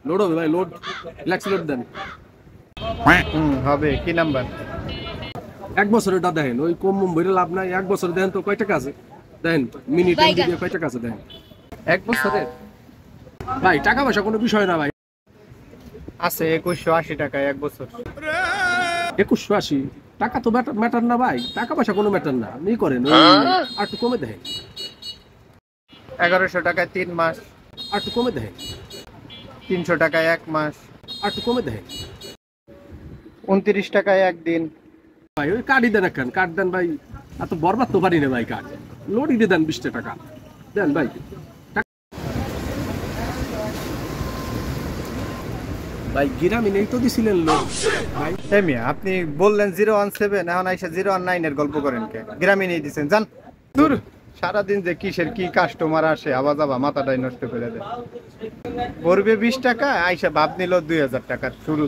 Load হবে ভাই, load লেক্সি load দেন। হবে। কি নাম্বার? 1 বছরেরটা দেখেন, ওই কম বইরে লাভ নাই। 1 বছর দেখেন তো কয় টাকা আছে, দেখেন মিনিট এমবি দিয়ে কয় টাকা আছে দেখেন। 1 বছরের ভাই টাকা পয়সা কোনো বিষয় না ভাই। আছে 2180 টাকা 1 বছর। 2180 টাকা তো ম্যাটার না ভাই, টাকা পয়সা কোনো ম্যাটার না। আপনি করেন ওই আর একটু কমে দেখেন। 1100 টাকায় 3 মাস। আর একটু কমে দেখেন। 300 টাকায় 1 মাস। আর একটু কমে দেখেন 29 টাকায় 1 দিন। ভাই। ওই কার্ডই দেন, একখান কার্ড দেন ভাই। এত বরবাদ তো পারি না ভাই কার্ড। লোডই দিয়ে দেন 20 টাকা দেন ভাই। ভাই গ্রামে নেই তো দিছিলেন লোক ভাই। মিয়া আপনি বললেন 017, এখন আইসা 019 এর গল্প করেন কে? গ্রামে নিয়ে দিচ্ছেন জান। দূর, সারাদিন যে কিসের কি কাস্টমার আসে, আওয়াজ মাথাটাই নষ্ট করে দেয়। পড়বে 20 টাকা, আইসা ভাব নিল 2000 টাকার শুরু।